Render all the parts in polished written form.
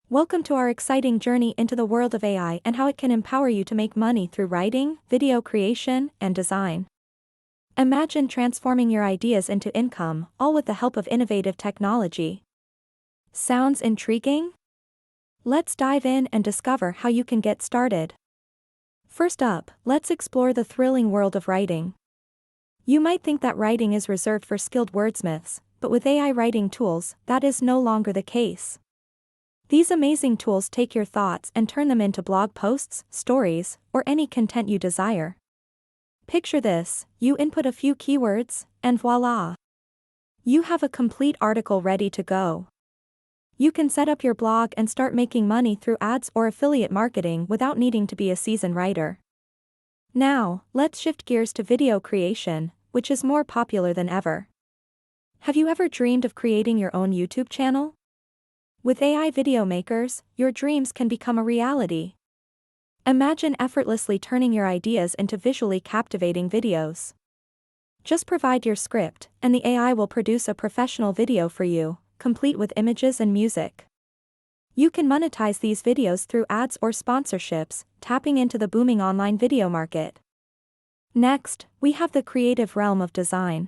Welcome to our exciting journey into the world of AI and how it can empower you to make money through writing, video creation, and design. Imagine transforming your ideas into income, all with the help of innovative technology. Sounds intriguing? Let's dive in and discover how you can get started. First up, let's explore the thrilling world of writing. You might think that writing is reserved for skilled wordsmiths, but with AI writing tools, that is no longer the case. These amazing tools take your thoughts and turn them into blog posts, stories, or any content you desire. Picture this: you input a few keywords, and voila! You have a complete article ready to go. You can set up your blog and start making money through ads or affiliate marketing without needing to be a seasoned writer. Now, let's shift gears to video creation, which is more popular than ever. Have you ever dreamed of creating your own YouTube channel? With AI video makers, your dreams can become a reality. Imagine effortlessly turning your ideas into visually captivating videos. Just provide your script, and the AI will produce a professional video for you, complete with images and music. You can monetize these videos through ads or sponsorships, tapping into the booming online video market. Next, we have the creative realm of design.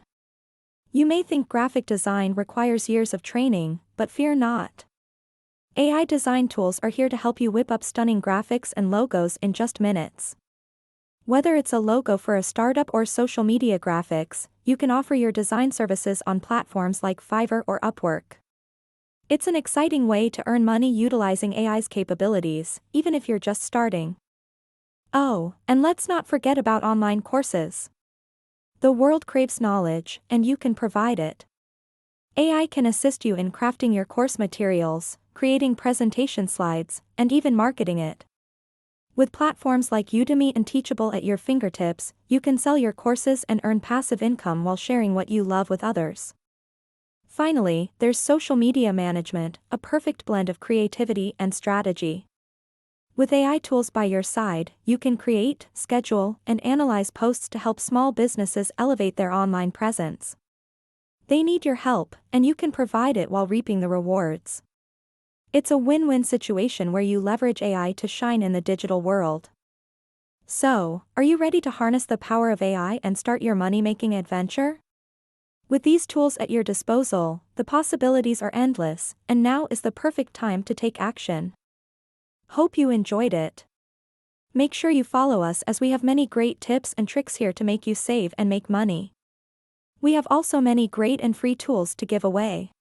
You may think graphic design requires years of training, but fear not. AI design tools are here to help you whip up stunning graphics and logos in just minutes. Whether it's a logo for a startup or social media graphics, you can offer your design services on platforms like Fiverr or Upwork. It's an exciting way to earn money utilizing AI's capabilities, even if you're just starting. Oh, and let's not forget about online courses. The world craves knowledge, and you can provide it. AI can assist you in crafting your course materials, creating presentation slides, and even marketing it. With platforms like Udemy and Teachable at your fingertips, you can sell your courses and earn passive income while sharing what you love with others. Finally, there's social media management, a perfect blend of creativity and strategy. With AI tools by your side, you can create, schedule, and analyze posts to help small businesses elevate their online presence. They need your help, and you can provide it while reaping the rewards. It's a win-win situation where you leverage AI to shine in the digital world. So, are you ready to harness the power of AI and start your money-making adventure? With these tools at your disposal, the possibilities are endless, and now is the perfect time to take action. Hope you enjoyed it. Make sure you follow us as we have many great tips and tricks here to make you save and make money. We have also many great and free tools to give away.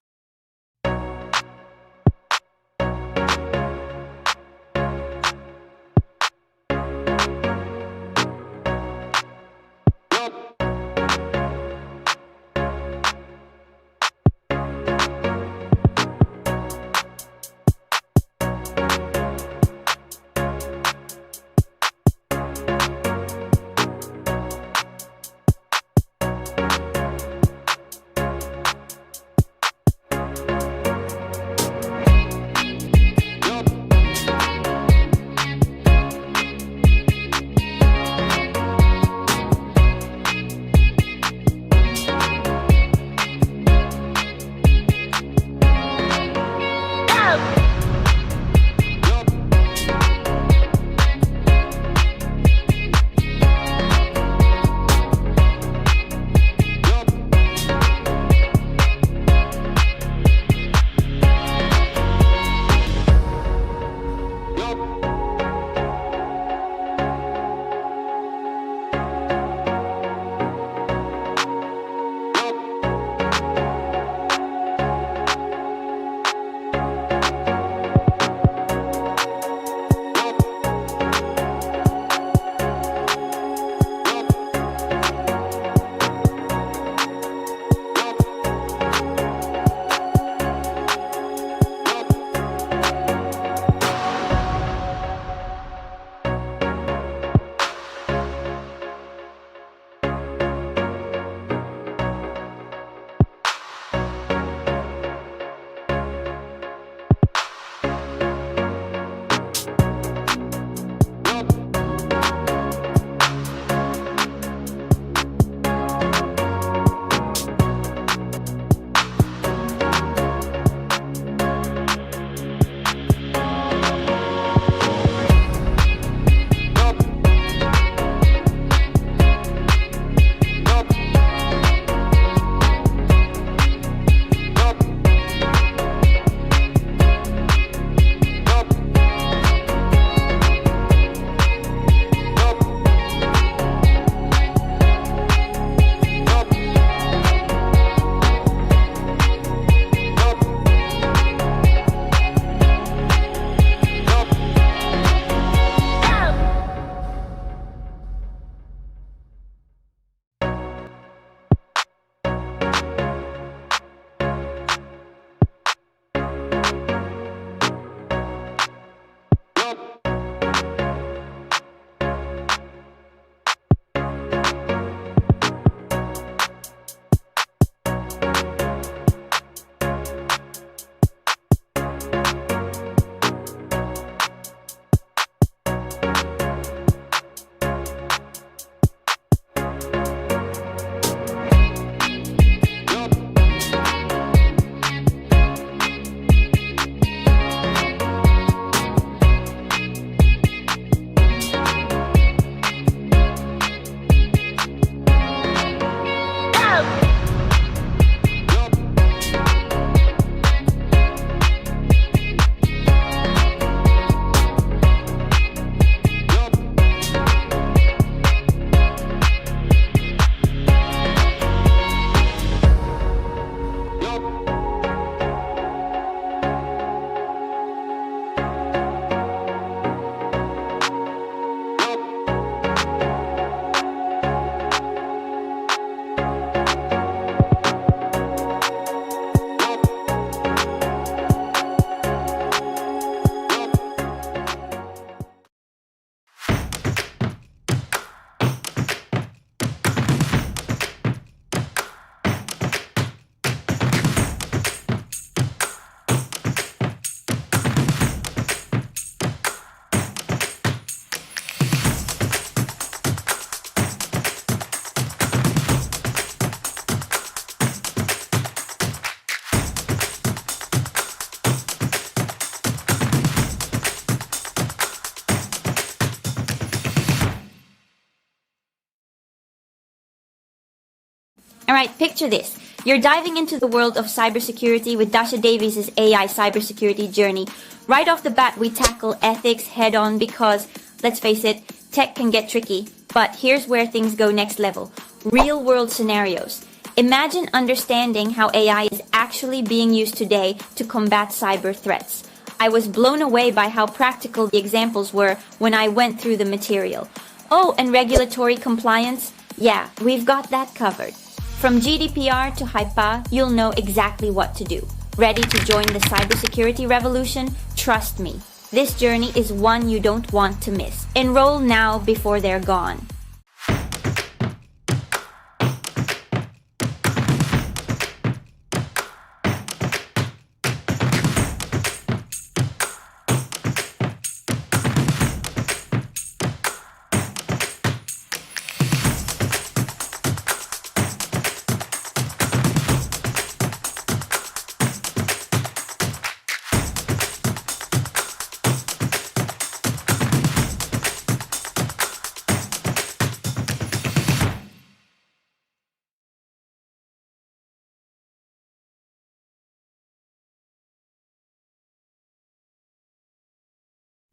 Alright, picture this. You're diving into the world of cybersecurity with Dasha Davies' AI cybersecurity journey. Right off the bat, we tackle ethics head on because, let's face it, tech can get tricky. But here's where things go next level. Real world scenarios. Imagine understanding how AI is actually being used today to combat cyber threats. I was blown away by how practical the examples were when I went through the material. Oh, and regulatory compliance? Yeah, we've got that covered. From GDPR to HIPAA, you'll know exactly what to do. Ready to join the cybersecurity revolution? Trust me, this journey is one you don't want to miss. Enroll now before they're gone.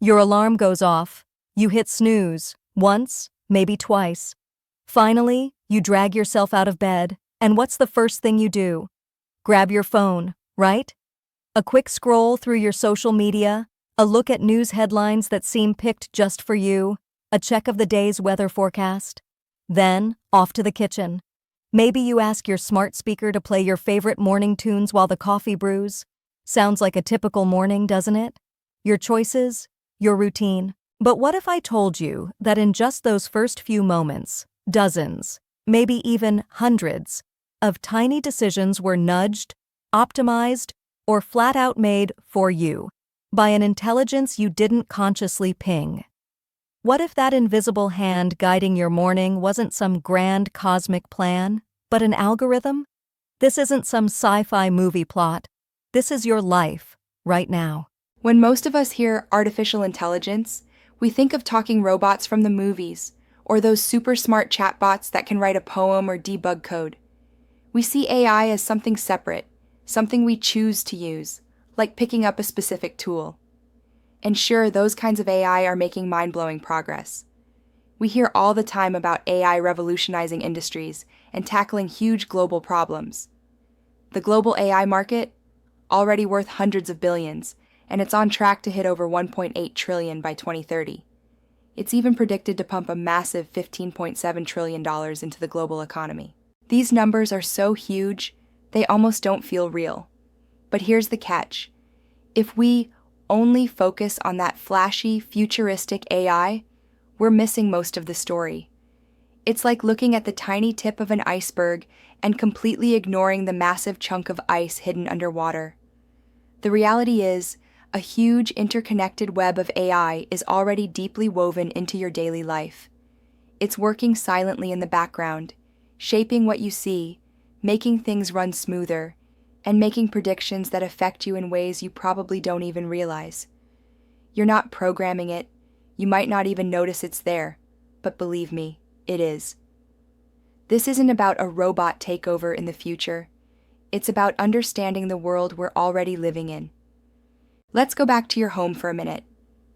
Your alarm goes off. You hit snooze, once, maybe twice. Finally, you drag yourself out of bed, and what's the first thing you do? Grab your phone, right? A quick scroll through your social media, a look at news headlines that seem picked just for you, a check of the day's weather forecast. Then, off to the kitchen. Maybe you ask your smart speaker to play your favorite morning tunes while the coffee brews. Sounds like a typical morning, doesn't it? Your choices, your routine. But what if I told you that in just those first few moments, dozens, maybe even hundreds, of tiny decisions were nudged, optimized, or flat out made for you by an intelligence you didn't consciously ping? What if that invisible hand guiding your morning wasn't some grand cosmic plan, but an algorithm? This isn't some sci-fi movie plot. This is your life, right now. When most of us hear artificial intelligence, we think of talking robots from the movies, or those super smart chatbots that can write a poem or debug code. We see AI as something separate, something we choose to use, like picking up a specific tool. And sure, those kinds of AI are making mind-blowing progress. We hear all the time about AI revolutionizing industries and tackling huge global problems. The global AI market, already worth hundreds of billions, and it's on track to hit over $1.8 trillion by 2030. It's even predicted to pump a massive $15.7 trillion into the global economy. These numbers are so huge, they almost don't feel real. But here's the catch. If we only focus on that flashy, futuristic AI, we're missing most of the story. It's like looking at the tiny tip of an iceberg and completely ignoring the massive chunk of ice hidden underwater. The reality is, a huge interconnected web of AI is already deeply woven into your daily life. It's working silently in the background, shaping what you see, making things run smoother, and making predictions that affect you in ways you probably don't even realize. You're not programming it, you might not even notice it's there, but believe me, it is. This isn't about a robot takeover in the future. It's about understanding the world we're already living in. Let's go back to your home for a minute.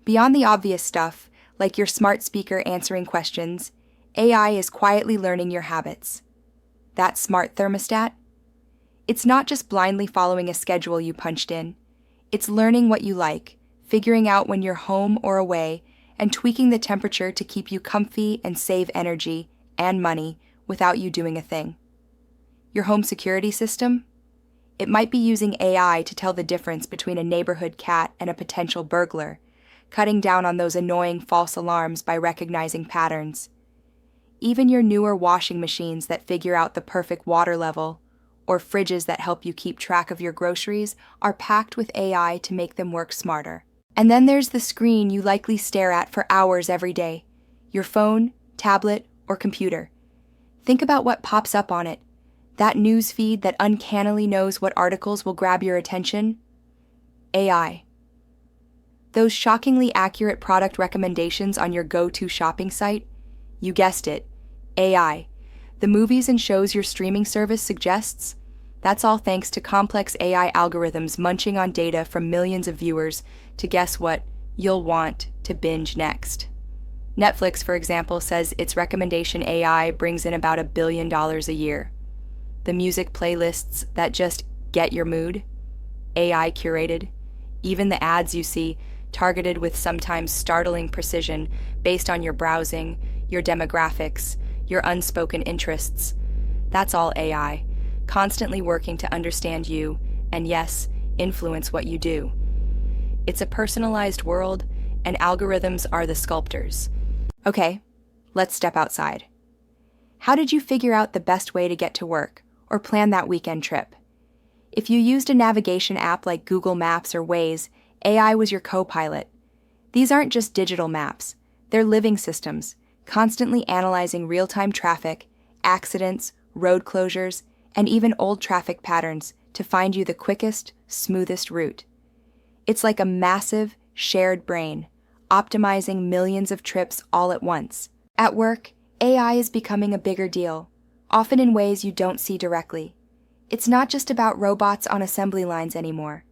Beyond the obvious stuff, like your smart speaker answering questions, AI is quietly learning your habits. That smart thermostat? It's not just blindly following a schedule you punched in. It's learning what you like, figuring out when you're home or away, and tweaking the temperature to keep you comfy and save energy and money without you doing a thing. Your home security system? It might be using AI to tell the difference between a neighborhood cat and a potential burglar, cutting down on those annoying false alarms by recognizing patterns. Even your newer washing machines that figure out the perfect water level, or fridges that help you keep track of your groceries, are packed with AI to make them work smarter. And then there's the screen you likely stare at for hours every day, your phone, tablet, or computer. Think about what pops up on it. That news feed that uncannily knows what articles will grab your attention? AI. Those shockingly accurate product recommendations on your go-to shopping site? You guessed it, AI. The movies and shows your streaming service suggests? That's all thanks to complex AI algorithms munching on data from millions of viewers to guess what you'll want to binge next. Netflix, for example, says its recommendation AI brings in about $1 billion a year. The music playlists that just get your mood, AI curated. Even the ads you see, targeted with sometimes startling precision based on your browsing, your demographics, your unspoken interests. That's all AI, constantly working to understand you and, yes, influence what you do. It's a personalized world, and algorithms are the sculptors. Okay, let's step outside. How did you figure out the best way to get to work or plan that weekend trip? If you used a navigation app like Google Maps or Waze, AI was your co-pilot. These aren't just digital maps. They're living systems, constantly analyzing real-time traffic, accidents, road closures, and even old traffic patterns to find you the quickest, smoothest route. It's like a massive, shared brain, optimizing millions of trips all at once. At work, AI is becoming a bigger deal, often in ways you don't see directly. It's not just about robots on assembly lines anymore.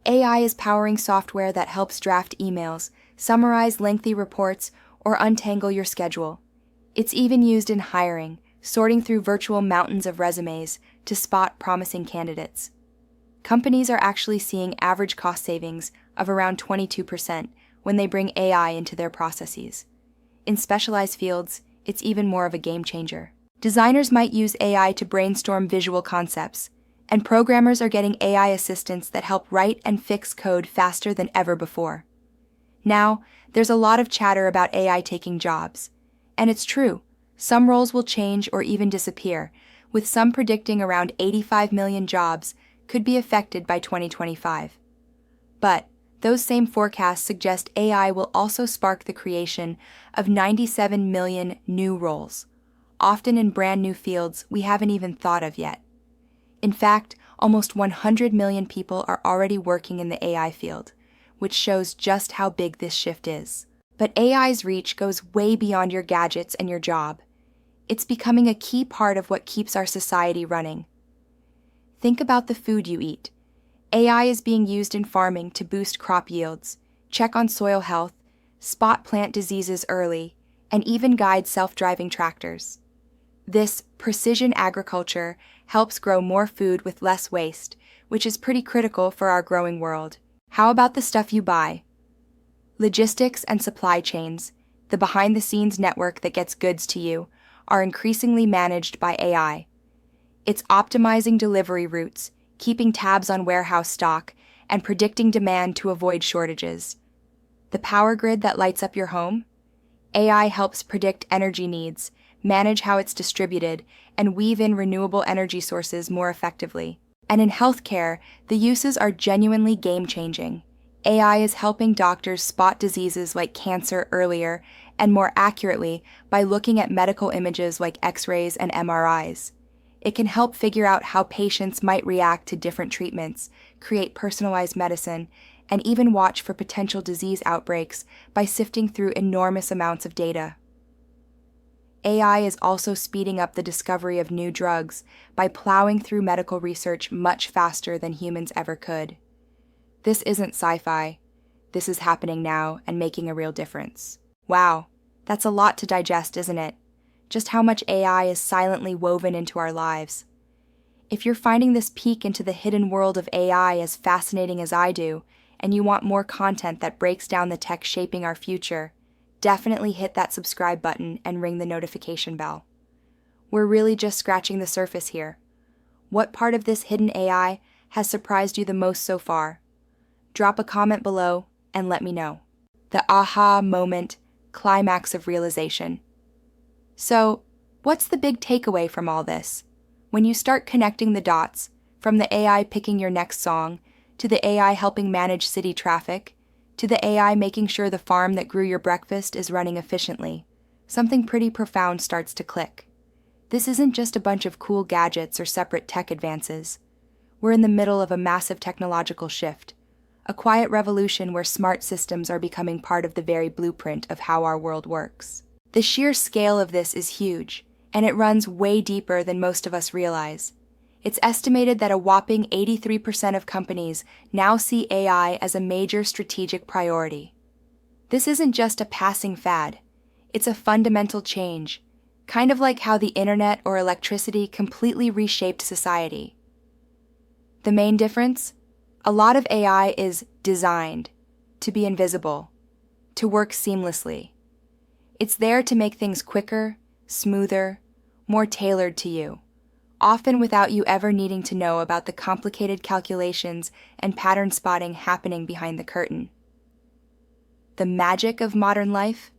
AI is powering software that helps draft emails, summarize lengthy reports, or untangle your schedule. It's even used in hiring, sorting through virtual mountains of resumes to spot promising candidates. Companies are actually seeing average cost savings of around 22% when they bring AI into their processes. In specialized fields, it's even more of a game changer. Designers might use AI to brainstorm visual concepts, and programmers are getting AI assistants that help write and fix code faster than ever before. Now, there's a lot of chatter about AI taking jobs. And it's true, some roles will change or even disappear, with some predicting around 85 million jobs could be affected by 2025. But those same forecasts suggest AI will also spark the creation of 97 million new roles, often in brand new fields we haven't even thought of yet. In fact, almost 100 million people are already working in the AI field, which shows just how big this shift is. But AI's reach goes way beyond your gadgets and your job. It's becoming a key part of what keeps our society running. Think about the food you eat. AI is being used in farming to boost crop yields, check on soil health, spot plant diseases early, and even guide self-driving tractors. This precision agriculture helps grow more food with less waste, which is pretty critical for our growing world. How about the stuff you buy? Logistics and supply chains, the behind-the-scenes network that gets goods to you, are increasingly managed by AI. It's optimizing delivery routes, keeping tabs on warehouse stock, and predicting demand to avoid shortages. The power grid that lights up your home? AI helps predict energy needs, manage how it's distributed, and weave in renewable energy sources more effectively. And in healthcare, the uses are genuinely game-changing. AI is helping doctors spot diseases like cancer earlier and more accurately by looking at medical images like X-rays and MRIs. It can help figure out how patients might react to different treatments, create personalized medicine, and even watch for potential disease outbreaks by sifting through enormous amounts of data. AI is also speeding up the discovery of new drugs by plowing through medical research much faster than humans ever could. This isn't sci-fi. This is happening now and making a real difference. Wow, that's a lot to digest, isn't it? Just how much AI is silently woven into our lives. If you're finding this peek into the hidden world of AI as fascinating as I do, and you want more content that breaks down the tech shaping our future, definitely hit that subscribe button and ring the notification bell. We're really just scratching the surface here. What part of this hidden AI has surprised you the most so far? Drop a comment below and let me know. The aha moment, climax of realization. So, what's the big takeaway from all this? When you start connecting the dots, from the AI picking your next song, to the AI helping manage city traffic, to the AI making sure the farm that grew your breakfast is running efficiently, something pretty profound starts to click. This isn't just a bunch of cool gadgets or separate tech advances. We're in the middle of a massive technological shift, a quiet revolution where smart systems are becoming part of the very blueprint of how our world works. The sheer scale of this is huge, and it runs way deeper than most of us realize. It's estimated that a whopping 83% of companies now see AI as a major strategic priority. This isn't just a passing fad, it's a fundamental change, kind of like how the internet or electricity completely reshaped society. The main difference? A lot of AI is designed to be invisible, to work seamlessly. It's there to make things quicker, smoother, more tailored to you, often without you ever needing to know about the complicated calculations and pattern spotting happening behind the curtain. The magic of modern life?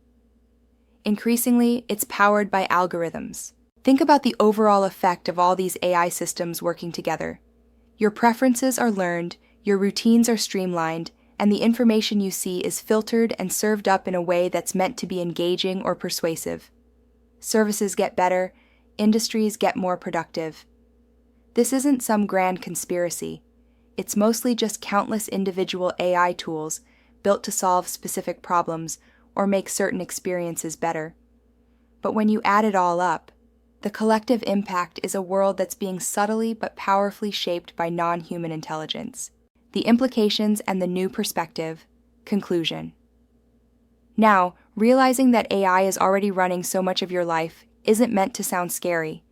Increasingly, it's powered by algorithms. Think about the overall effect of all these AI systems working together. Your preferences are learned, your routines are streamlined, and the information you see is filtered and served up in a way that's meant to be engaging or persuasive. Services get better, industries get more productive. This isn't some grand conspiracy. It's mostly just countless individual AI tools built to solve specific problems or make certain experiences better. But when you add it all up, the collective impact is a world that's being subtly but powerfully shaped by non-human intelligence. The implications and the new perspective. Conclusion. Now, realizing that AI is already running so much of your life isn't meant to sound scary.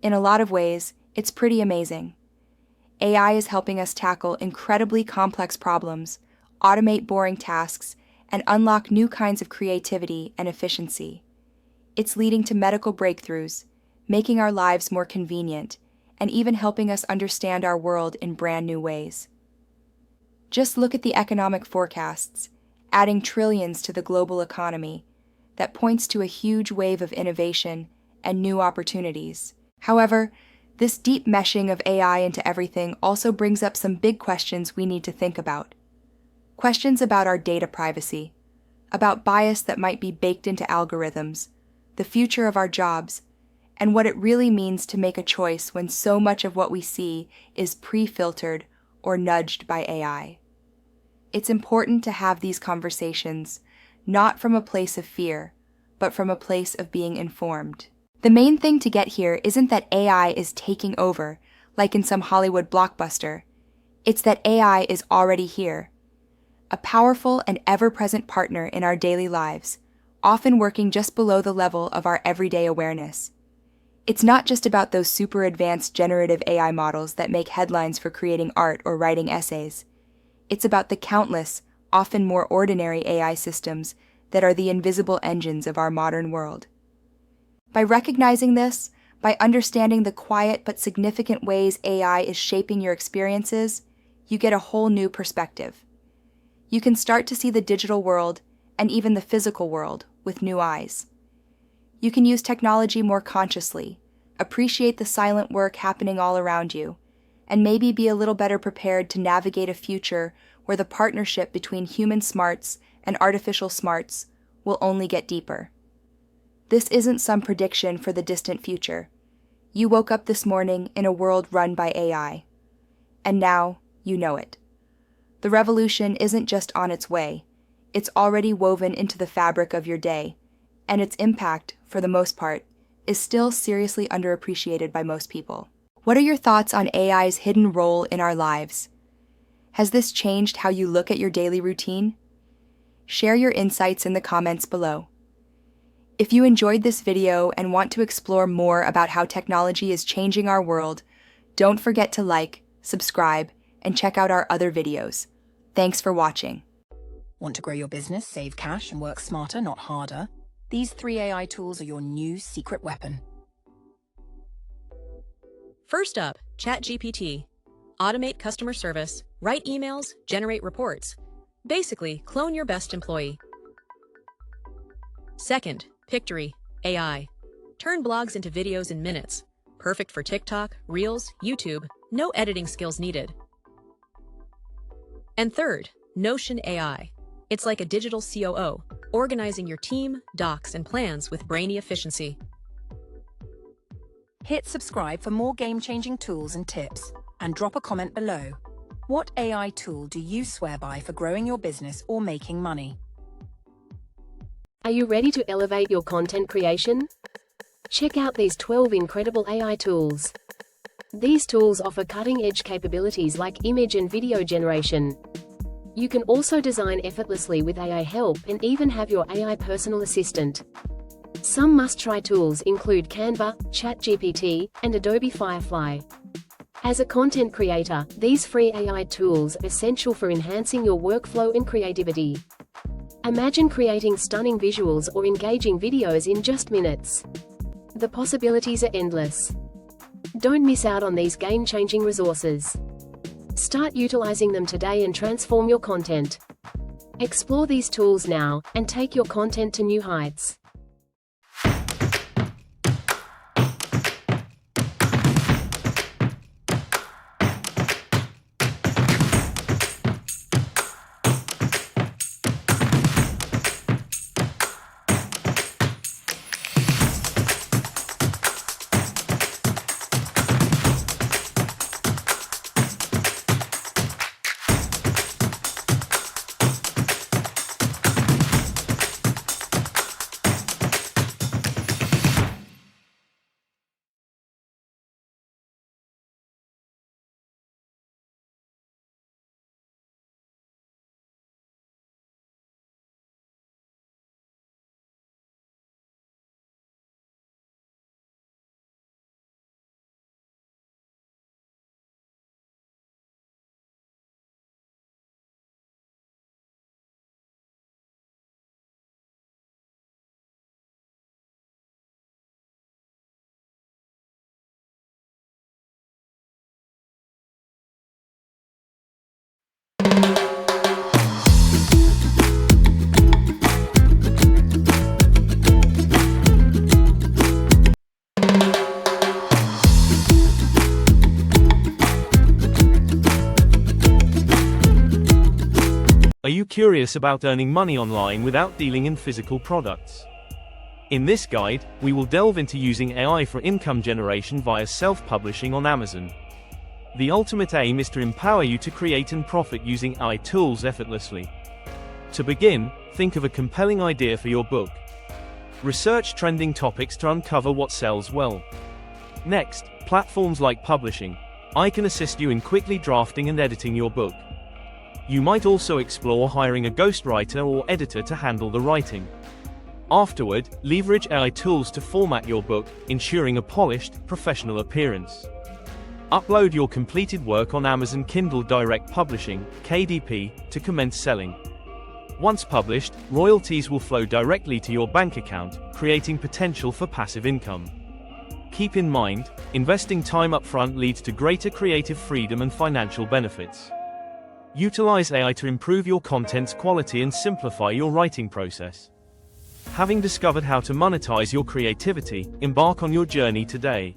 In a lot of ways, it's pretty amazing. AI is helping us tackle incredibly complex problems, automate boring tasks, and unlock new kinds of creativity and efficiency. It's leading to medical breakthroughs, making our lives more convenient, and even helping us understand our world in brand new ways. Just look at the economic forecasts, adding trillions to the global economy, that points to a huge wave of innovation and new opportunities. However, this deep meshing of AI into everything also brings up some big questions we need to think about. Questions about our data privacy, about bias that might be baked into algorithms, the future of our jobs, and what it really means to make a choice when so much of what we see is pre-filtered or nudged by AI. It's important to have these conversations, not from a place of fear, but from a place of being informed. The main thing to get here isn't that AI is taking over, like in some Hollywood blockbuster. It's that AI is already here, a powerful and ever-present partner in our daily lives, often working just below the level of our everyday awareness. It's not just about those super advanced generative AI models that make headlines for creating art or writing essays. It's about the countless, often more ordinary AI systems that are the invisible engines of our modern world. By recognizing this, by understanding the quiet but significant ways AI is shaping your experiences, you get a whole new perspective. You can start to see the digital world and even the physical world with new eyes. You can use technology more consciously, appreciate the silent work happening all around you, and maybe be a little better prepared to navigate a future where the partnership between human smarts and artificial smarts will only get deeper. This isn't some prediction for the distant future. You woke up this morning in a world run by AI. And now you know it. The revolution isn't just on its way. It's already woven into the fabric of your day, and its impact, for the most part, is still seriously underappreciated by most people. What are your thoughts on AI's hidden role in our lives? Has this changed how you look at your daily routine? Share your insights in the comments below. If you enjoyed this video and want to explore more about how technology is changing our world, don't forget to like, subscribe, and check out our other videos. Thanks for watching. Want to grow your business, save cash, and work smarter, not harder? These 3 AI tools are your new secret weapon. First up, ChatGPT. Automate customer service, write emails, generate reports. Basically, clone your best employee. Second, Pictory AI. Turn blogs into videos in minutes. Perfect for TikTok, Reels, YouTube. No editing skills needed. And third, Notion AI. It's like a digital COO, organizing your team, docs, and plans with brainy efficiency. Hit subscribe for more game-changing tools and tips, and drop a comment below. What AI tool do you swear by for growing your business or making money? Are you ready to elevate your content creation? Check out these 12 incredible AI tools. These tools offer cutting-edge capabilities like image and video generation. You can also design effortlessly with AI help and even have your AI personal assistant. Some must-try tools include Canva, ChatGPT, and Adobe Firefly. As a content creator, these free AI tools are essential for enhancing your workflow and creativity. Imagine creating stunning visuals or engaging videos in just minutes. The possibilities are endless. Don't miss out on these game-changing resources. Start utilizing them today and transform your content. Explore these tools now, and take your content to new heights. Are you curious about earning money online without dealing in physical products? In this guide, we will delve into using AI for income generation via self-publishing on Amazon. The ultimate aim is to empower you to create and profit using AI tools effortlessly. To begin, think of a compelling idea for your book. Research trending topics to uncover what sells well. Next, platforms like publishing. AI can assist you in quickly drafting and editing your book. You might also explore hiring a ghostwriter or editor to handle the writing. Afterward, leverage AI tools to format your book, ensuring a polished, professional appearance. Upload your completed work on Amazon Kindle Direct Publishing, KDP, to commence selling. Once published, royalties will flow directly to your bank account, creating potential for passive income. Keep in mind, investing time upfront leads to greater creative freedom and financial benefits. Utilize AI to improve your content's quality and simplify your writing process. Having discovered how to monetize your creativity, embark on your journey today.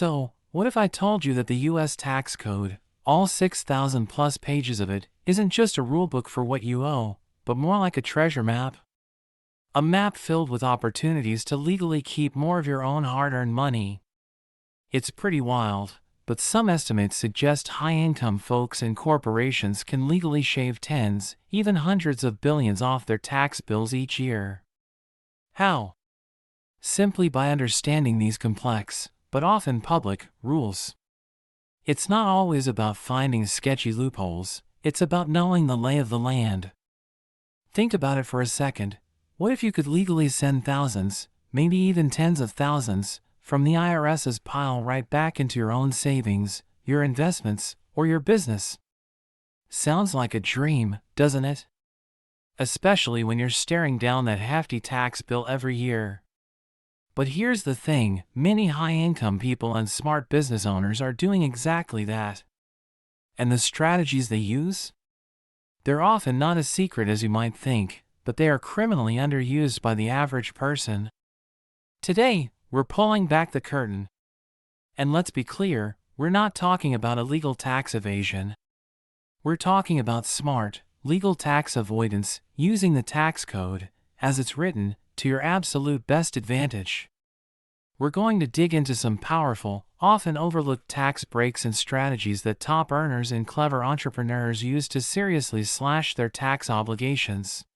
So, what if I told you that the US tax code, all 6,000 plus pages of it, isn't just a rulebook for what you owe, but more like a treasure map? A map filled with opportunities to legally keep more of your own hard-earned money. It's pretty wild, but some estimates suggest high-income folks and corporations can legally shave tens, even hundreds of billions off their tax bills each year. How? Simply by understanding these complex, but often public, rules. It's not always about finding sketchy loopholes, it's about knowing the lay of the land. Think about it for a second. What if you could legally send thousands, maybe even tens of thousands, from the IRS's pile right back into your own savings, your investments, or your business? Sounds like a dream, doesn't it? Especially when you're staring down that hefty tax bill every year. But here's the thing, many high-income people and smart business owners are doing exactly that. And the strategies they use? They're often not as secret as you might think, but they are criminally underused by the average person. Today, we're pulling back the curtain. And let's be clear, we're not talking about illegal tax evasion. We're talking about smart, legal tax avoidance, using the tax code, as it's written, to your absolute best advantage. We're going to dig into some powerful, often overlooked tax breaks and strategies that top earners and clever entrepreneurs use to seriously slash their tax obligations.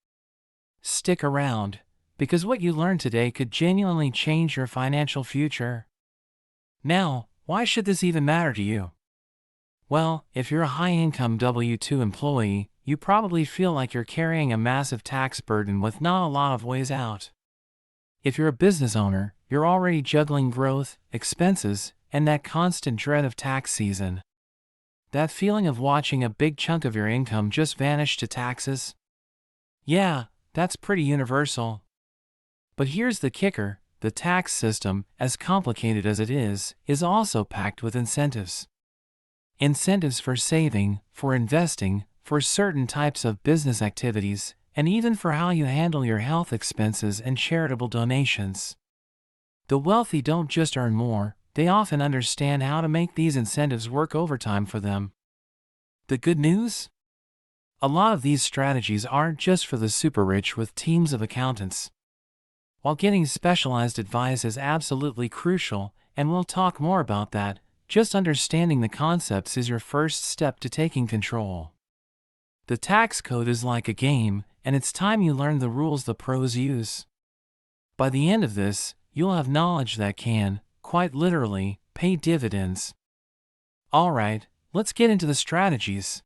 Stick around, because what you learn today could genuinely change your financial future. Now, why should this even matter to you? Well, if you're a high-income W-2 employee, you probably feel like you're carrying a massive tax burden with not a lot of ways out. If you're a business owner, you're already juggling growth, expenses, and that constant dread of tax season. That feeling of watching a big chunk of your income just vanish to taxes? Yeah, that's pretty universal. But here's the kicker, the tax system, as complicated as it is also packed with incentives. Incentives for saving, for investing, for certain types of business activities, and even for how you handle your health expenses and charitable donations. The wealthy don't just earn more, they often understand how to make these incentives work overtime for them. The good news? A lot of these strategies aren't just for the super rich with teams of accountants. While getting specialized advice is absolutely crucial, and we'll talk more about that, just understanding the concepts is your first step to taking control. The tax code is like a game, and it's time you learn the rules the pros use. By the end of this, you'll have knowledge that can, quite literally, pay dividends. Alright, let's get into the strategies.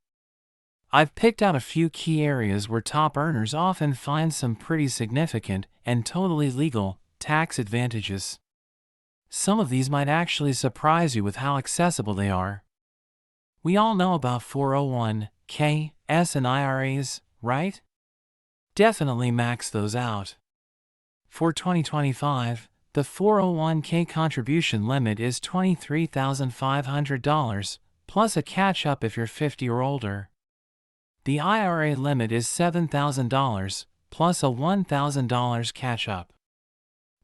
I've picked out a few key areas where top earners often find some pretty significant and totally legal tax advantages. Some of these might actually surprise you with how accessible they are. We all know about 401(k), S and IRAs, right? Definitely max those out. For 2025, the 401(k) contribution limit is $23,500, plus a catch-up if you're 50 or older. The IRA limit is $7,000, plus a $1,000 catch-up.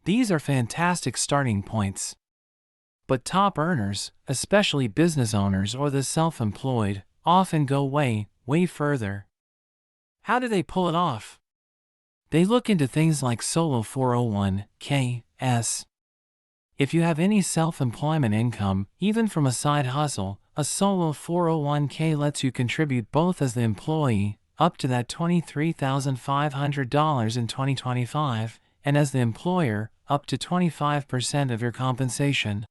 These are fantastic starting points. But top earners, especially business owners or the self-employed, often go way, way further. How do they pull it off? They look into things like solo 401(k)s. If you have any self-employment income, even from a side hustle, a solo 401(k) lets you contribute both as the employee, up to that $23,500 in 2025, and as the employer, up to 25% of your compensation.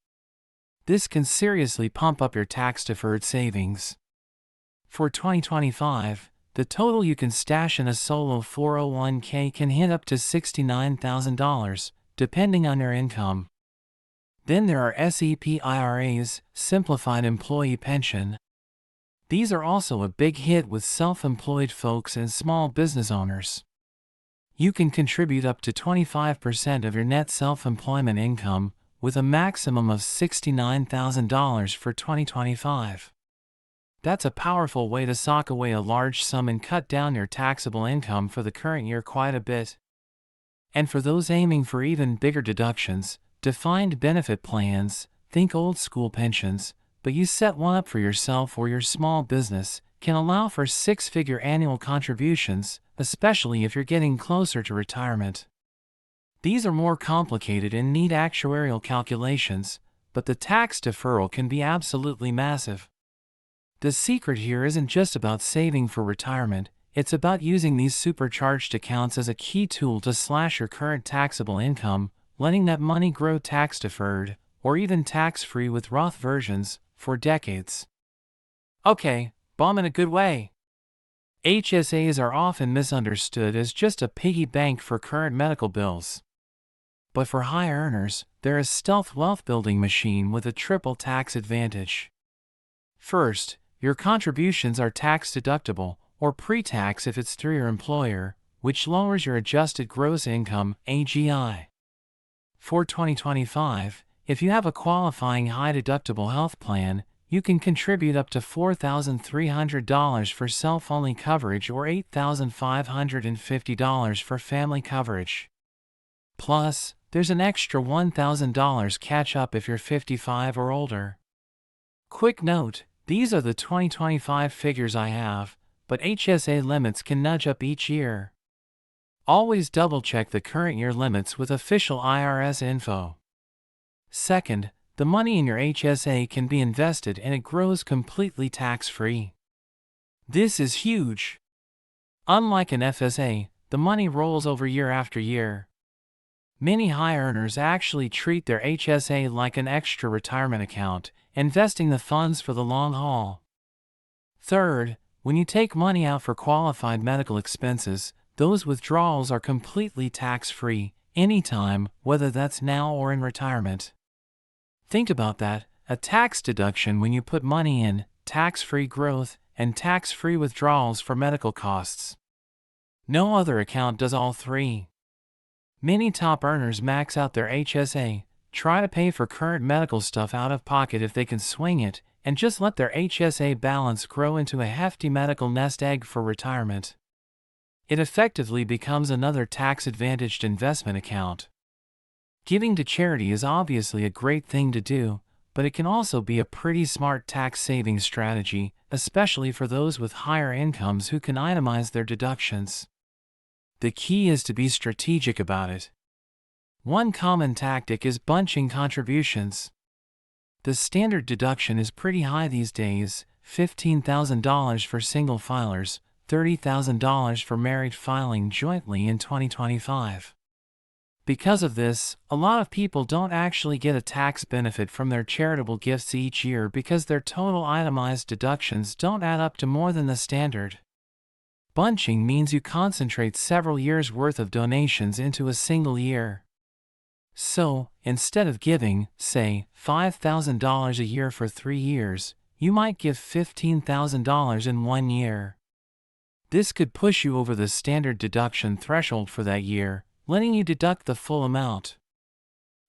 This can seriously pump up your tax-deferred savings. For 2025, the total you can stash in a solo 401(k) can hit up to $69,000, depending on your income. Then there are SEP IRAs, Simplified Employee Pension. These are also a big hit with self-employed folks and small business owners. You can contribute up to 25% of your net self-employment income, with a maximum of $69,000 for 2025. That's a powerful way to sock away a large sum and cut down your taxable income for the current year quite a bit. And for those aiming for even bigger deductions, defined benefit plans, think old school pensions, but you set one up for yourself or your small business, can allow for six-figure annual contributions, especially if you're getting closer to retirement. These are more complicated and need actuarial calculations, but the tax deferral can be absolutely massive. The secret here isn't just about saving for retirement, it's about using these supercharged accounts as a key tool to slash your current taxable income, letting that money grow tax-deferred, or even tax-free with Roth versions, for decades. Okay, bomb in a good way. HSAs are often misunderstood as just a piggy bank for current medical bills. But for high earners, they're a stealth wealth-building machine with a triple tax advantage. First, your contributions are tax-deductible, or pre-tax if it's through your employer, which lowers your adjusted gross income, AGI. For 2025, if you have a qualifying high-deductible health plan, you can contribute up to $4,300 for self-only coverage or $8,550 for family coverage. Plus, there's an extra $1,000 catch-up if you're 55 or older. Quick note, these are the 2025 figures I have, but HSA limits can nudge up each year. Always double-check the current year limits with official IRS info. Second, the money in your HSA can be invested and it grows completely tax-free. This is huge. Unlike an FSA, the money rolls over year after year. Many high earners actually treat their HSA like an extra retirement account, investing the funds for the long haul. Third, when you take money out for qualified medical expenses, those withdrawals are completely tax-free, anytime, whether that's now or in retirement. Think about that, a tax deduction when you put money in, tax-free growth, and tax-free withdrawals for medical costs. No other account does all three. Many top earners max out their HSA, try to pay for current medical stuff out of pocket if they can swing it, and just let their HSA balance grow into a hefty medical nest egg for retirement. It effectively becomes another tax-advantaged investment account. Giving to charity is obviously a great thing to do, but it can also be a pretty smart tax-saving strategy, especially for those with higher incomes who can itemize their deductions. The key is to be strategic about it. One common tactic is bunching contributions. The standard deduction is pretty high these days, $15,000 for single filers, $30,000 for married filing jointly in 2025. Because of this, a lot of people don't actually get a tax benefit from their charitable gifts each year because their total itemized deductions don't add up to more than the standard. Bunching means you concentrate several years' worth of donations into a single year. So, instead of giving, say, $5,000 a year for 3 years, you might give $15,000 in 1 year. This could push you over the standard deduction threshold for that year, letting you deduct the full amount.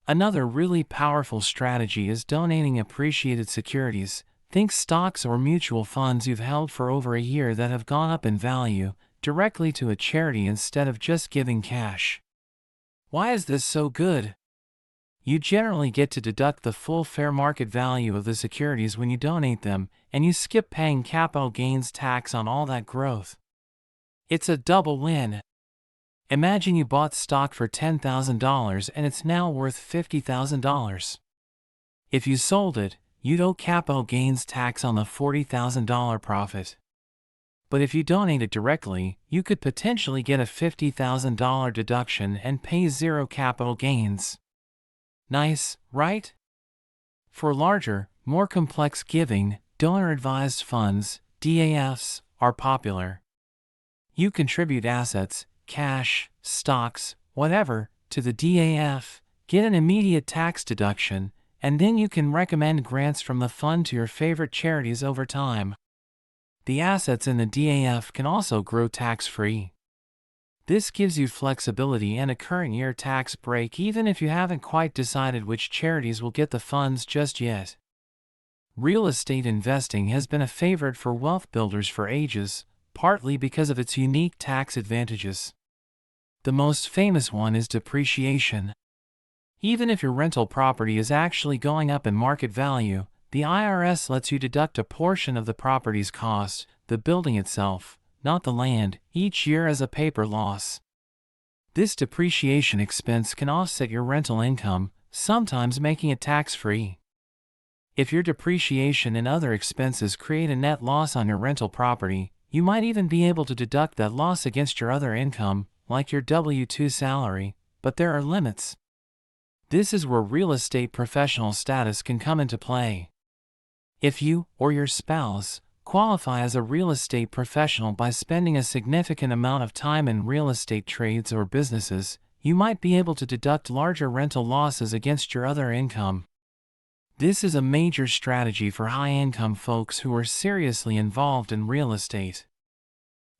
Another really powerful strategy is donating appreciated securities. Think stocks or mutual funds you've held for over a year that have gone up in value, directly to a charity instead of just giving cash. Why is this so good? You generally get to deduct the full fair market value of the securities when you donate them, and you skip paying capital gains tax on all that growth. It's a double win. Imagine you bought stock for $10,000 and it's now worth $50,000. If you sold it, you'd owe capital gains tax on the $40,000 profit. But if you donate it directly, you could potentially get a $50,000 deduction and pay zero capital gains. Nice, right? For larger, more complex giving, donor-advised funds, DAFs, are popular. You contribute assets, cash, stocks, whatever, to the DAF, get an immediate tax deduction, and then you can recommend grants from the fund to your favorite charities over time. The assets in the DAF can also grow tax-free. This gives you flexibility and a current year tax break even if you haven't quite decided which charities will get the funds just yet. Real estate investing has been a favorite for wealth builders for ages, partly because of its unique tax advantages. The most famous one is depreciation. Even if your rental property is actually going up in market value, the IRS lets you deduct a portion of the property's cost, the building itself, not the land, each year as a paper loss. This depreciation expense can offset your rental income, sometimes making it tax-free. If your depreciation and other expenses create a net loss on your rental property, you might even be able to deduct that loss against your other income, like your W-2 salary, but there are limits. This is where real estate professional status can come into play. If you, or your spouse, qualify as a real estate professional by spending a significant amount of time in real estate trades or businesses, you might be able to deduct larger rental losses against your other income. This is a major strategy for high-income folks who are seriously involved in real estate.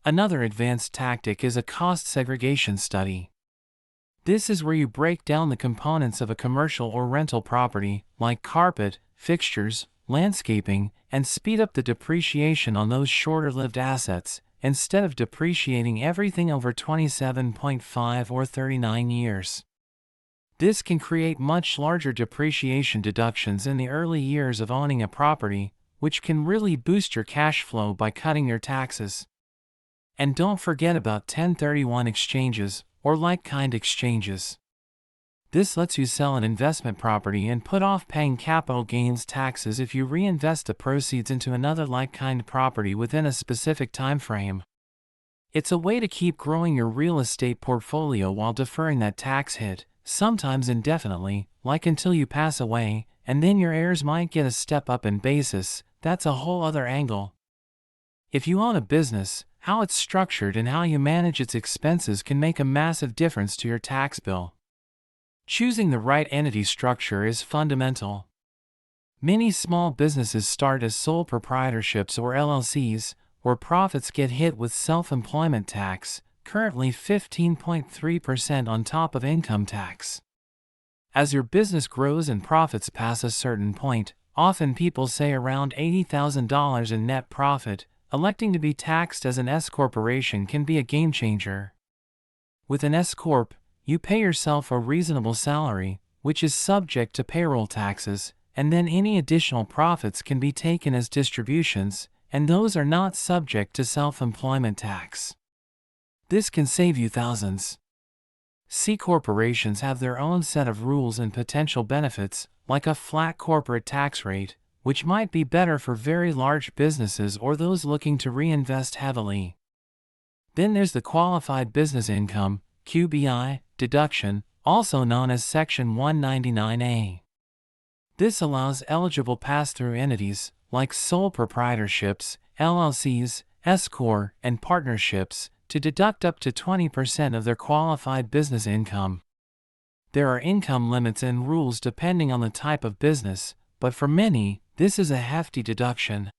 Another advanced tactic is a cost segregation study. This is where you break down the components of a commercial or rental property, like carpet, fixtures, landscaping, and speed up the depreciation on those shorter-lived assets, instead of depreciating everything over 27.5 or 39 years. This can create much larger depreciation deductions in the early years of owning a property, which can really boost your cash flow by cutting your taxes. And don't forget about 1031 exchanges, or like-kind exchanges. This lets you sell an investment property and put off paying capital gains taxes if you reinvest the proceeds into another like-kind property within a specific time frame. It's a way to keep growing your real estate portfolio while deferring that tax hit, sometimes indefinitely, like until you pass away, and then your heirs might get a step up in basis. That's a whole other angle. If you own a business, how it's structured and how you manage its expenses can make a massive difference to your tax bill. Choosing the right entity structure is fundamental. Many small businesses start as sole proprietorships or LLCs, where profits get hit with self-employment tax, currently 15.3% on top of income tax. As your business grows and profits pass a certain point, often people say around $80,000 in net profit, electing to be taxed as an S-corporation can be a game changer. With an S-corp, you pay yourself a reasonable salary, which is subject to payroll taxes, and then any additional profits can be taken as distributions, and those are not subject to self-employment tax. This can save you thousands. C corporations have their own set of rules and potential benefits, like a flat corporate tax rate, which might be better for very large businesses or those looking to reinvest heavily. Then there's the Qualified Business Income, QBI, deduction, also known as Section 199A. This allows eligible pass-through entities, like sole proprietorships, LLCs, S-corp, and partnerships, to deduct up to 20% of their qualified business income. There are income limits and rules depending on the type of business, but for many, this is a hefty deduction.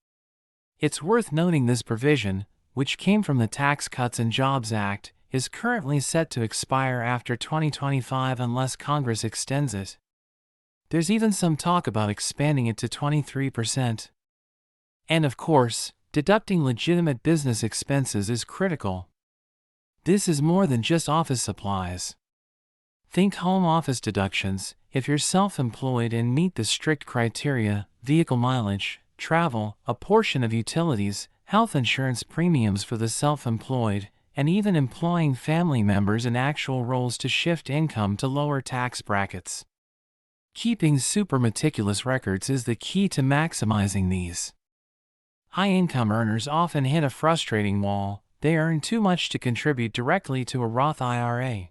It's worth noting this provision, which came from the Tax Cuts and Jobs Act, is currently set to expire after 2025 unless Congress extends it. There's even some talk about expanding it to 23%. And of course, deducting legitimate business expenses is critical. This is more than just office supplies. Think home office deductions. If you're self-employed and meet the strict criteria, vehicle mileage, travel, a portion of utilities, health insurance premiums for the self-employed, and even employing family members in actual roles to shift income to lower tax brackets. Keeping super meticulous records is the key to maximizing these. High-income earners often hit a frustrating wall. They earn too much to contribute directly to a Roth IRA.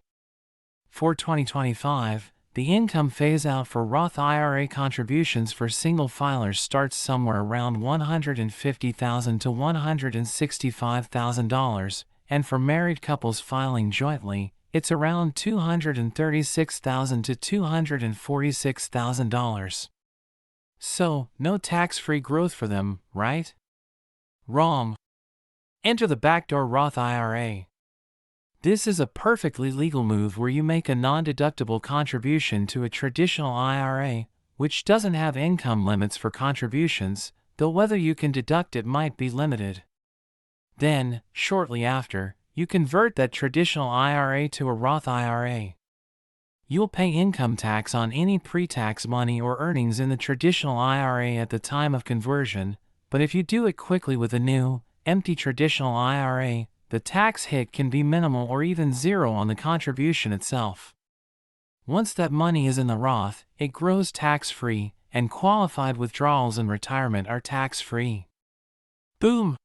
For 2025, the income phase-out for Roth IRA contributions for single filers starts somewhere around $150,000 to $165,000, and for married couples filing jointly, it's around $236,000 to $246,000. So, no tax-free growth for them, right? Wrong. Enter the backdoor Roth IRA. This is a perfectly legal move where you make a non-deductible contribution to a traditional IRA, which doesn't have income limits for contributions, though whether you can deduct it might be limited. Then, shortly after, you convert that traditional IRA to a Roth IRA. You'll pay income tax on any pre-tax money or earnings in the traditional IRA at the time of conversion, but if you do it quickly with a new, empty traditional IRA, the tax hit can be minimal or even zero on the contribution itself. Once that money is in the Roth, it grows tax-free, and qualified withdrawals in retirement are tax-free. Boom!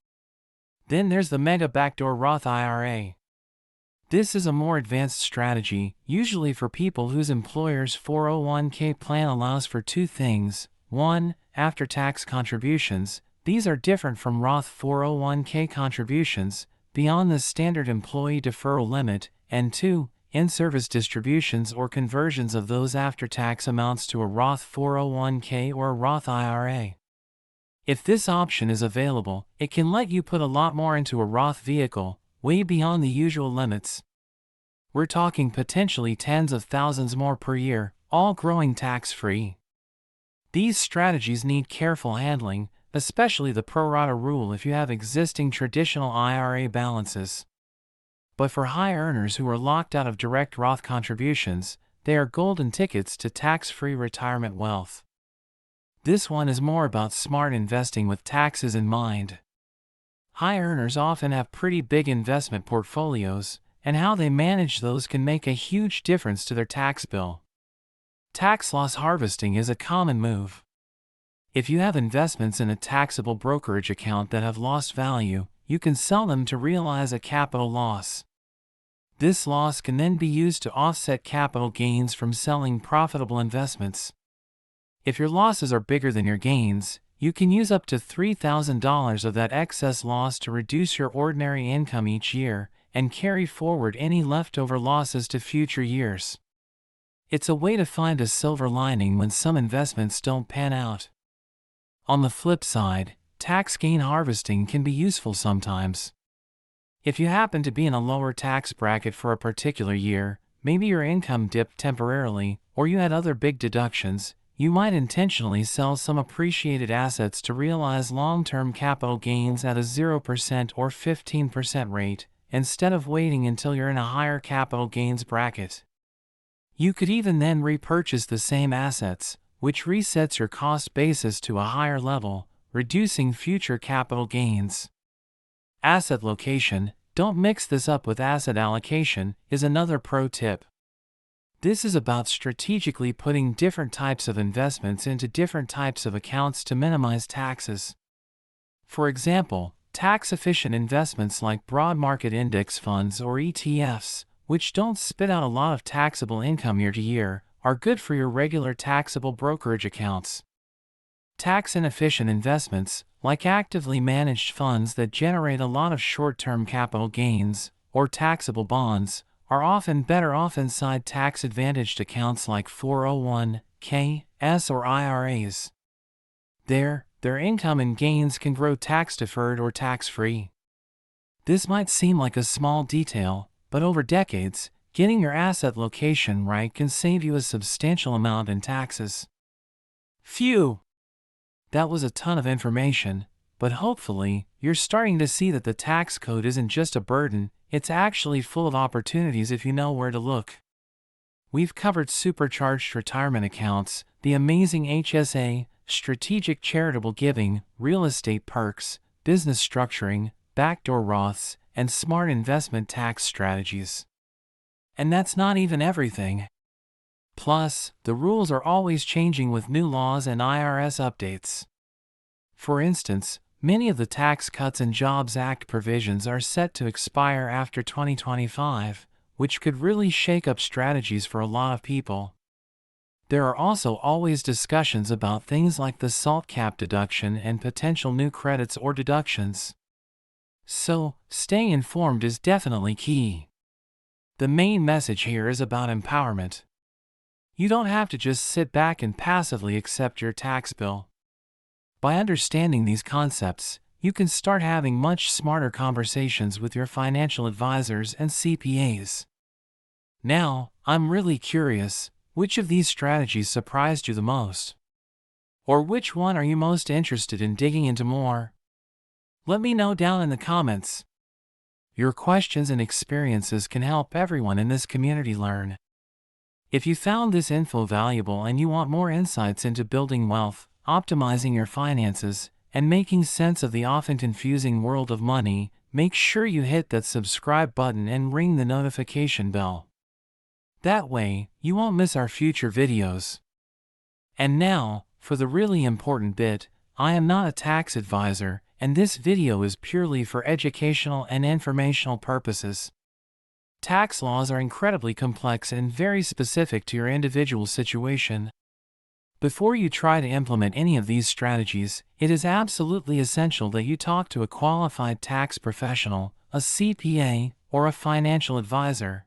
Then there's the Mega Backdoor Roth IRA. This is a more advanced strategy, usually for people whose employer's 401k plan allows for two things. 1. After-tax contributions. These are different from Roth 401k contributions, beyond the standard employee deferral limit, and 2. In-service distributions or conversions of those after-tax amounts to a Roth 401k or a Roth IRA. If this option is available, it can let you put a lot more into a Roth vehicle, way beyond the usual limits. We're talking potentially tens of thousands more per year, all growing tax-free. These strategies need careful handling, especially the pro rata rule if you have existing traditional IRA balances. But for high earners who are locked out of direct Roth contributions, they are golden tickets to tax-free retirement wealth. This one is more about smart investing with taxes in mind. High earners often have pretty big investment portfolios, and how they manage those can make a huge difference to their tax bill. Tax loss harvesting is a common move. If you have investments in a taxable brokerage account that have lost value, you can sell them to realize a capital loss. This loss can then be used to offset capital gains from selling profitable investments. If your losses are bigger than your gains, you can use up to $3,000 of that excess loss to reduce your ordinary income each year and carry forward any leftover losses to future years. It's a way to find a silver lining when some investments don't pan out. On the flip side, tax gain harvesting can be useful sometimes. If you happen to be in a lower tax bracket for a particular year, maybe your income dipped temporarily, or you had other big deductions, you might intentionally sell some appreciated assets to realize long-term capital gains at a 0% or 15% rate, instead of waiting until you're in a higher capital gains bracket. You could even then repurchase the same assets, which resets your cost basis to a higher level, reducing future capital gains. Asset location, don't mix this up with asset allocation, is another pro tip. This is about strategically putting different types of investments into different types of accounts to minimize taxes. For example, tax-efficient investments like broad market index funds or ETFs, which don't spit out a lot of taxable income year to year, are good for your regular taxable brokerage accounts. Tax-inefficient investments, like actively managed funds that generate a lot of short-term capital gains, or taxable bonds, are often better off inside tax-advantaged accounts like 401(k)s or IRAs. Their income and gains can grow tax-deferred or tax-free. This might seem like a small detail, but over decades, getting your asset location right can save you a substantial amount in taxes. Phew! That was a ton of information, but hopefully, you're starting to see that the tax code isn't just a burden, it's actually full of opportunities if you know where to look. We've covered supercharged retirement accounts, the amazing HSA, strategic charitable giving, real estate perks, business structuring, backdoor Roths, and smart investment tax strategies. And that's not even everything. Plus, the rules are always changing with new laws and IRS updates. For instance, many of the Tax Cuts and Jobs Act provisions are set to expire after 2025, which could really shake up strategies for a lot of people. There are also always discussions about things like the SALT cap deduction and potential new credits or deductions. So, staying informed is definitely key. The main message here is about empowerment. You don't have to just sit back and passively accept your tax bill. By understanding these concepts, you can start having much smarter conversations with your financial advisors and CPAs. Now, I'm really curious, which of these strategies surprised you the most? Or which one are you most interested in digging into more? Let me know down in the comments. Your questions and experiences can help everyone in this community learn. If you found this info valuable and you want more insights into building wealth, optimizing your finances, and making sense of the often confusing world of money, make sure you hit that subscribe button and ring the notification bell. That way, you won't miss our future videos. And now, for the really important bit, I am not a tax advisor, and this video is purely for educational and informational purposes. Tax laws are incredibly complex and very specific to your individual situation. Before you try to implement any of these strategies, it is absolutely essential that you talk to a qualified tax professional, a CPA, or a financial advisor.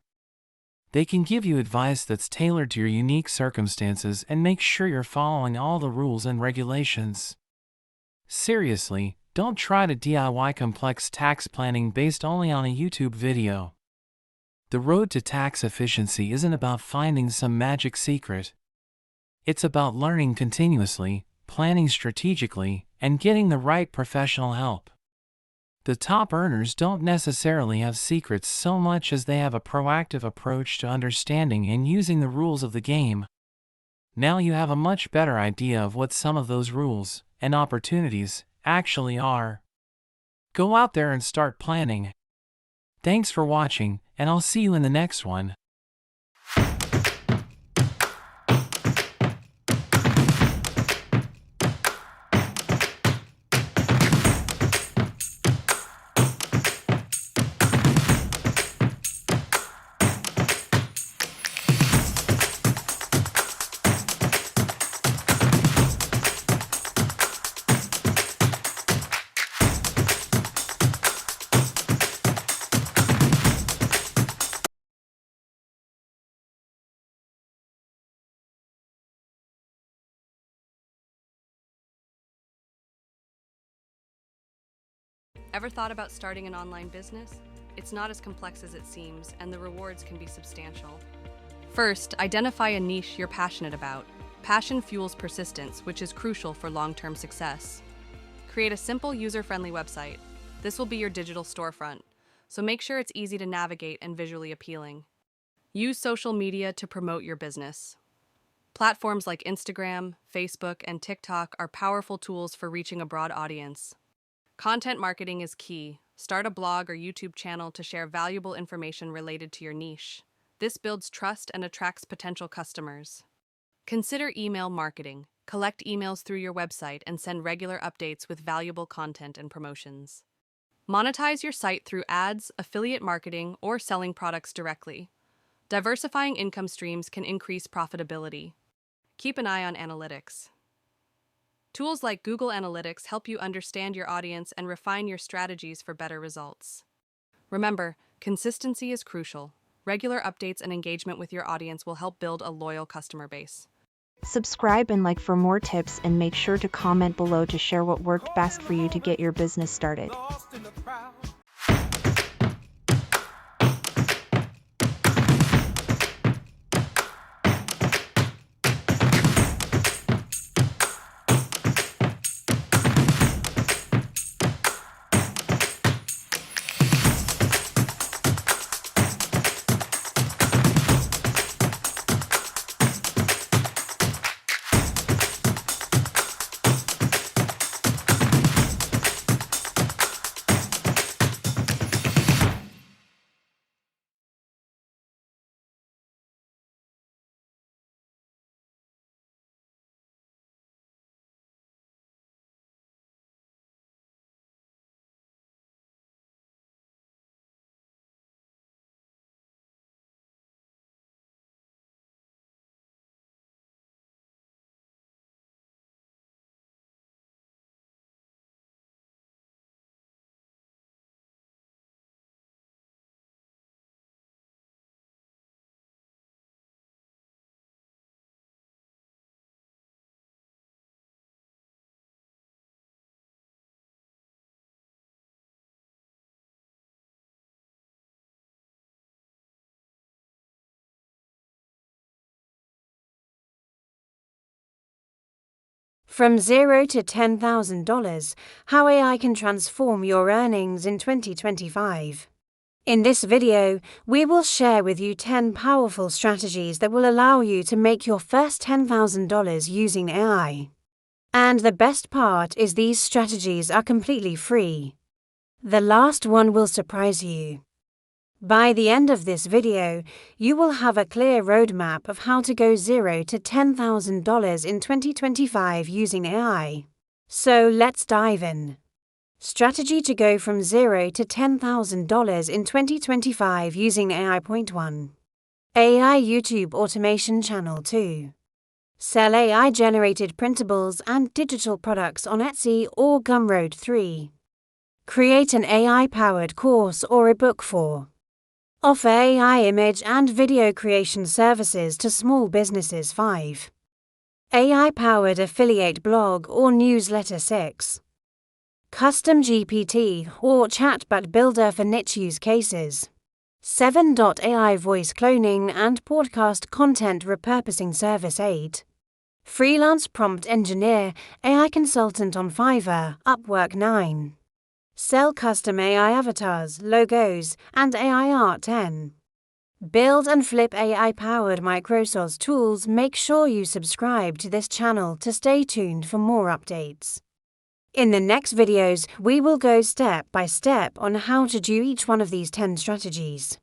They can give you advice that's tailored to your unique circumstances and make sure you're following all the rules and regulations. Seriously, don't try to DIY complex tax planning based only on a YouTube video. The road to tax efficiency isn't about finding some magic secret. It's about learning continuously, planning strategically, and getting the right professional help. The top earners don't necessarily have secrets so much as they have a proactive approach to understanding and using the rules of the game. Now you have a much better idea of what some of those rules and opportunities actually are. Go out there and start planning. Thanks for watching, and I'll see you in the next one. Ever thought about starting an online business? It's not as complex as it seems, and the rewards can be substantial. First, identify a niche you're passionate about. Passion fuels persistence, which is crucial for long-term success. Create a simple, user-friendly website. This will be your digital storefront, so make sure it's easy to navigate and visually appealing. Use social media to promote your business. Platforms like Instagram, Facebook, and TikTok are powerful tools for reaching a broad audience. Content marketing is key. Start a blog or YouTube channel to share valuable information related to your niche. This builds trust and attracts potential customers. Consider email marketing. Collect emails through your website and send regular updates with valuable content and promotions. Monetize your site through ads, affiliate marketing, or selling products directly. Diversifying income streams can increase profitability. Keep an eye on analytics. Tools like Google Analytics help you understand your audience and refine your strategies for better results. Remember, consistency is crucial. Regular updates and engagement with your audience will help build a loyal customer base. Subscribe and like for more tips, and make sure to comment below to share what worked best for you to get your business started. From $0 to $10,000, how AI can transform your earnings in 2025. In this video, we will share with you 10 powerful strategies that will allow you to make your first $10,000 using AI. And the best part is these strategies are completely free. The last one will surprise you. By the end of this video, you will have a clear roadmap of how to go $0 to $10,000 in 2025 using AI. So let's dive in. Strategy to go from $0 to $10,000 in 2025 using AI. Point 1. AI YouTube Automation Channel 2. Sell AI-generated printables and digital products on Etsy or Gumroad. 3. Create an AI-powered course or ebook. 4. Offer AI image and video creation services to small businesses. 5. AI-powered affiliate blog or newsletter. 6. Custom GPT or chatbot builder for niche use cases. 7. AI voice cloning and podcast content repurposing service. 8. Freelance prompt engineer, AI consultant on Fiverr, Upwork. 9. Sell custom AI avatars, logos, and AI art. 10. Build and flip AI-powered Microsoft tools. Make sure you subscribe to this channel to stay tuned for more updates. In the next videos, we will go step by step on how to do each one of these 10 strategies.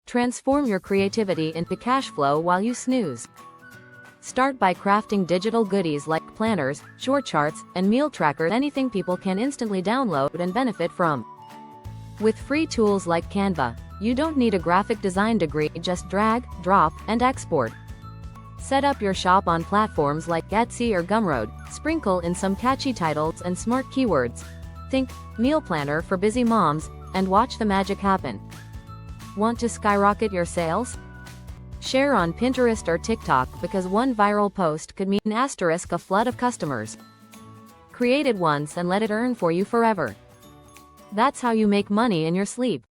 Transform your creativity into cash flow while you snooze. Start by crafting digital goodies like planners, chore charts, and meal trackers, anything people can instantly download and benefit from. With free tools like Canva, you don't need a graphic design degree, just drag, drop, and export. Set up your shop on platforms like Etsy or Gumroad, sprinkle in some catchy titles and smart keywords. Think meal planner for busy moms, and watch the magic happen. Want to skyrocket your sales? Share on Pinterest or TikTok, because one viral post could mean a flood of customers. Create it once and let it earn for you forever. That's how you make money in your sleep.